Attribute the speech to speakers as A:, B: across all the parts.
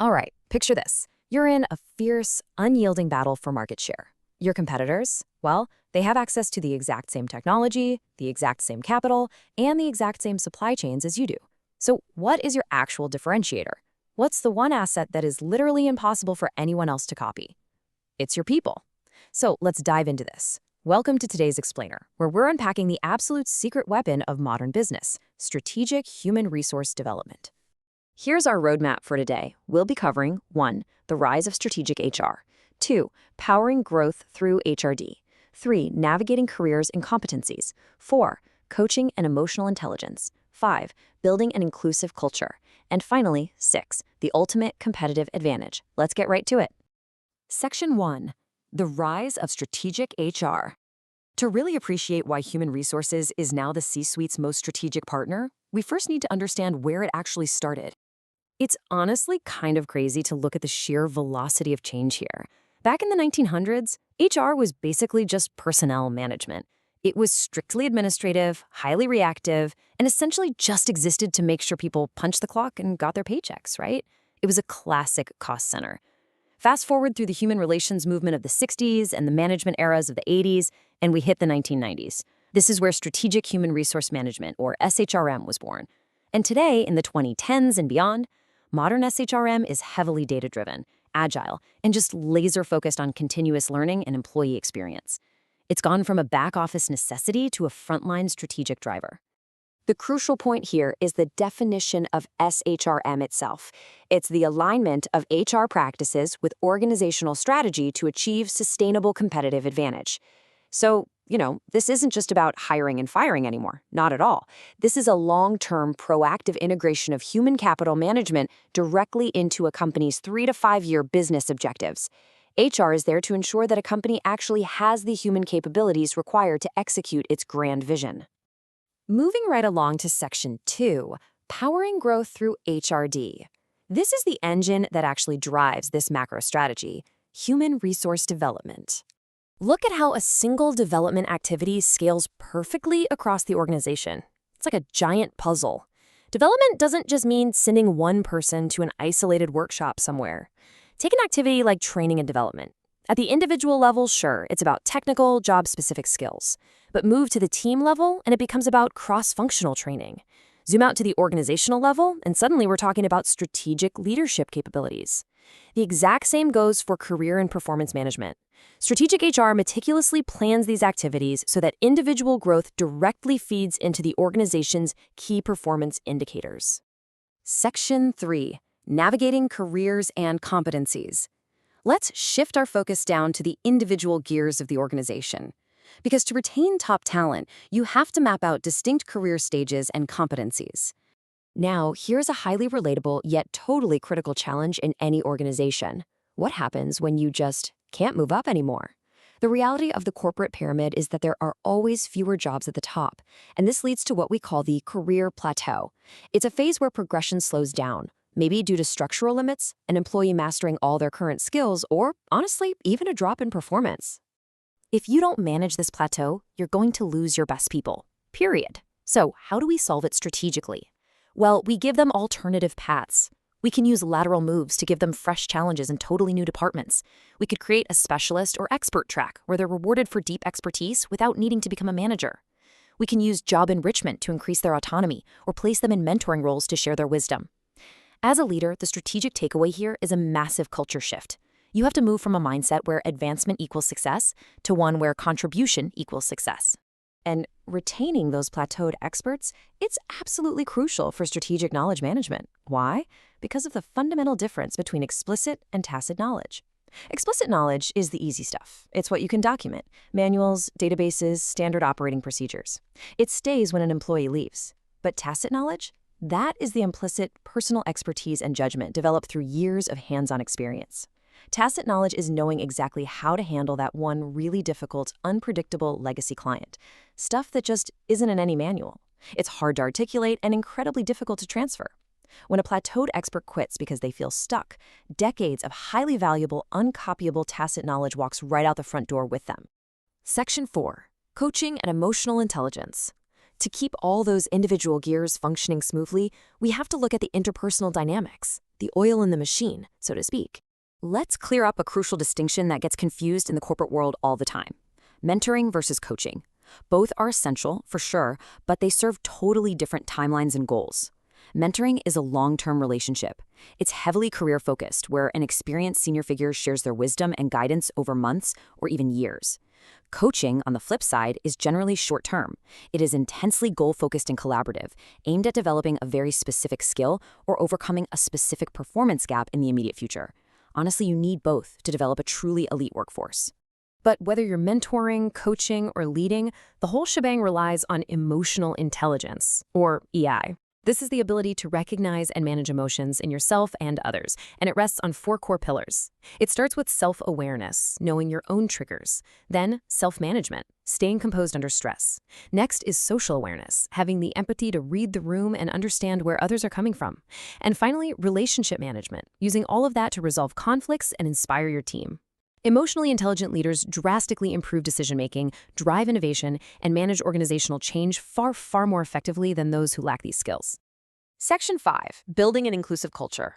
A: All right, picture this. You're in a fierce, unyielding battle for market share. Your competitors, well, they have access to the exact same technology, the exact same capital, and the exact same supply chains as you do. So what is your actual differentiator? What's the one asset that is literally impossible for anyone else to copy? It's your people. So let's dive into this. Welcome to today's Explainer, where we're unpacking the absolute secret weapon of modern business, strategic human resource development. Here's our roadmap for today. We'll be covering 1. The rise of strategic HR. 2. Powering growth through HRD. 3. Navigating careers and competencies. 4. Coaching and emotional intelligence. 5. Building an inclusive culture. And finally, 6. The ultimate competitive advantage. Let's get right to it. Section 1. The rise of strategic HR. To really appreciate why human resources is now the C-suite's most strategic partner, we first need to understand where it actually started. It's honestly kind of crazy to look at the sheer velocity of change here. Back in the 1900s, HR was basically just personnel management. It was strictly administrative, highly reactive, and essentially just existed to make sure people punched the clock and got their paychecks, right? It was a classic cost center. Fast forward through the human relations movement of the 60s and the management eras of the 80s, and we hit the 1990s. This is where strategic human resource management, or SHRM, was born. And today, in the 2010s and beyond, modern SHRM is heavily data-driven, agile, and just laser-focused on continuous learning and employee experience. It's gone from a back-office necessity to a frontline strategic driver. The crucial point here is the definition of SHRM itself. It's the alignment of HR practices with organizational strategy to achieve sustainable competitive advantage. So, this isn't just about hiring and firing anymore. Not at all. This is a long-term, proactive integration of human capital management directly into a company's 3 to 5 year business objectives. HR is there to ensure that a company actually has the human capabilities required to execute its grand vision. Moving right along to Section 2, powering growth through HRD. This is the engine that actually drives this macro strategy, human resource development. Look at how a single development activity scales perfectly across the organization. It's like a giant puzzle. Development doesn't just mean sending one person to an isolated workshop somewhere. Take an activity like training and development. At the individual level, sure, it's about technical, job-specific skills. But move to the team level, and it becomes about cross-functional training. Zoom out to the organizational level, and suddenly we're talking about strategic leadership capabilities. The exact same goes for career and performance management. Strategic HR meticulously plans these activities so that individual growth directly feeds into the organization's key performance indicators. Section 3. Navigating careers and competencies. Let's shift our focus down to the individual gears of the organization. Because to retain top talent, you have to map out distinct career stages and competencies. Now, here's a highly relatable yet totally critical challenge in any organization. What happens when you just can't move up anymore? The reality of the corporate pyramid is that there are always fewer jobs at the top, and this leads to what we call the career plateau. It's a phase where progression slows down, maybe due to structural limits, an employee mastering all their current skills, or, honestly, even a drop in performance. If you don't manage this plateau, you're going to lose your best people, period. So how do we solve it strategically? Well, we give them alternative paths. We can use lateral moves to give them fresh challenges in totally new departments. We could create a specialist or expert track where they're rewarded for deep expertise without needing to become a manager. We can use job enrichment to increase their autonomy or place them in mentoring roles to share their wisdom. As a leader, the strategic takeaway here is a massive culture shift. You have to move from a mindset where advancement equals success to one where contribution equals success. And retaining those plateaued experts, it's absolutely crucial for strategic knowledge management. Why? Because of the fundamental difference between explicit and tacit knowledge. Explicit knowledge is the easy stuff. It's what you can document: manuals, databases, standard operating procedures. It stays when an employee leaves. But tacit knowledge? That is the implicit personal expertise and judgment developed through years of hands-on experience. Tacit knowledge is knowing exactly how to handle that one really difficult, unpredictable legacy client. Stuff that just isn't in any manual. It's hard to articulate and incredibly difficult to transfer. When a plateaued expert quits because they feel stuck, decades of highly valuable, uncopyable tacit knowledge walks right out the front door with them. Section 4. Coaching and emotional intelligence. To keep all those individual gears functioning smoothly, we have to look at the interpersonal dynamics, the oil in the machine, so to speak. Let's clear up a crucial distinction that gets confused in the corporate world all the time. Mentoring versus coaching. Both are essential, for sure, but they serve totally different timelines and goals. Mentoring is a long-term relationship. It's heavily career-focused, where an experienced senior figure shares their wisdom and guidance over months or even years. Coaching, on the flip side, is generally short-term. It is intensely goal-focused and collaborative, aimed at developing a very specific skill or overcoming a specific performance gap in the immediate future. Honestly, you need both to develop a truly elite workforce. But whether you're mentoring, coaching, or leading, the whole shebang relies on emotional intelligence, or EI. This is the ability to recognize and manage emotions in yourself and others, and it rests on 4 core pillars. It starts with self-awareness, knowing your own triggers. Then, self-management, staying composed under stress. Next is social awareness, having the empathy to read the room and understand where others are coming from. And finally, relationship management, using all of that to resolve conflicts and inspire your team. Emotionally intelligent leaders drastically improve decision-making, drive innovation, and manage organizational change far, far more effectively than those who lack these skills. Section 5. Building an inclusive culture.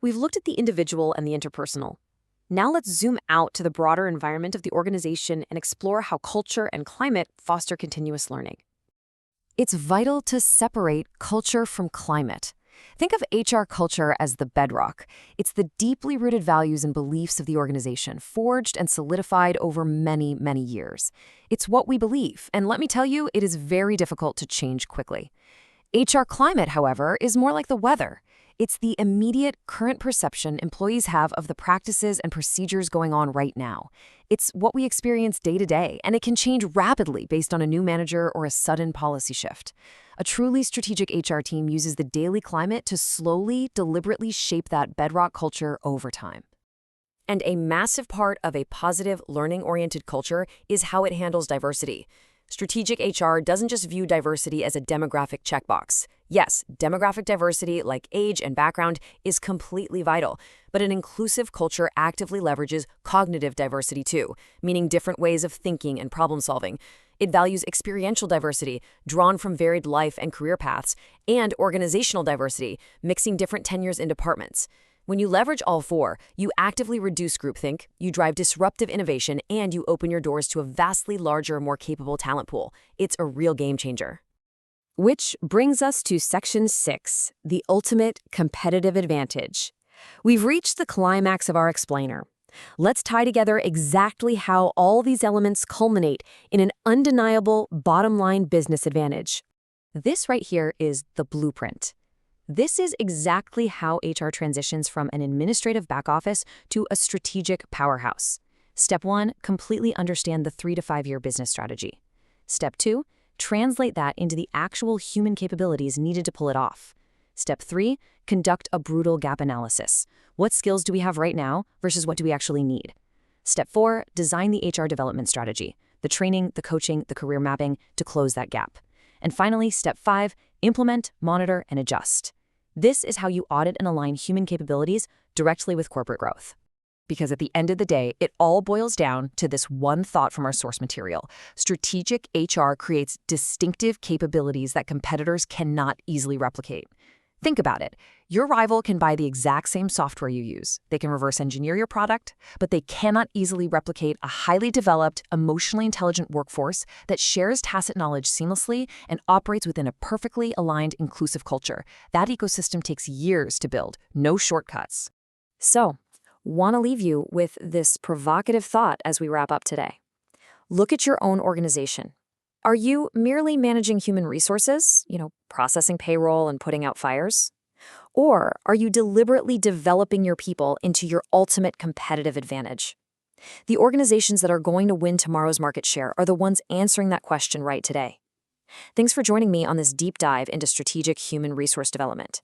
A: We've looked at the individual and the interpersonal. Now let's zoom out to the broader environment of the organization and explore how culture and climate foster continuous learning. It's vital to separate culture from climate. Think of HR culture as the bedrock. It's the deeply rooted values and beliefs of the organization, forged and solidified over many, many years. It's what we believe, and let me tell you, it is very difficult to change quickly. HR climate, however, is more like the weather. It's the immediate current perception employees have of the practices and procedures going on right now. It's what we experience day to day, and it can change rapidly based on a new manager or a sudden policy shift. A truly strategic HR team uses the daily climate to slowly, deliberately shape that bedrock culture over time. And a massive part of a positive, learning-oriented culture is how it handles diversity. Strategic HR doesn't just view diversity as a demographic checkbox. Yes, demographic diversity, like age and background, is completely vital, but an inclusive culture actively leverages cognitive diversity too, meaning different ways of thinking and problem solving. It values experiential diversity, drawn from varied life and career paths, and organizational diversity, mixing different tenures in departments. When you leverage all 4, you actively reduce groupthink, you drive disruptive innovation, and you open your doors to a vastly larger, more capable talent pool. It's a real game changer. Which brings us to Section 6, the ultimate competitive advantage. We've reached the climax of our explainer. Let's tie together exactly how all these elements culminate in an undeniable bottom-line business advantage. This right here is the blueprint. This is exactly how HR transitions from an administrative back office to a strategic powerhouse. Step 1, completely understand the 3 to 5 year business strategy. Step 2, translate that into the actual human capabilities needed to pull it off. Step 3, conduct a brutal gap analysis. What skills do we have right now versus what do we actually need? Step 4, design the HR development strategy, the training, the coaching, the career mapping to close that gap. And finally, Step 5, implement, monitor, and adjust. This is how you audit and align human capabilities directly with corporate growth. Because at the end of the day, it all boils down to this one thought from our source material. Strategic HR creates distinctive capabilities that competitors cannot easily replicate. Think about it. Your rival can buy the exact same software you use. They can reverse engineer your product, but they cannot easily replicate a highly developed, emotionally intelligent workforce that shares tacit knowledge seamlessly and operates within a perfectly aligned, inclusive culture. That ecosystem takes years to build, no shortcuts. So, want to leave you with this provocative thought as we wrap up today. Look at your own organization. Are you merely managing human resources, processing payroll and putting out fires? Or are you deliberately developing your people into your ultimate competitive advantage? The organizations that are going to win tomorrow's market share are the ones answering that question right today. Thanks for joining me on this deep dive into strategic human resource development.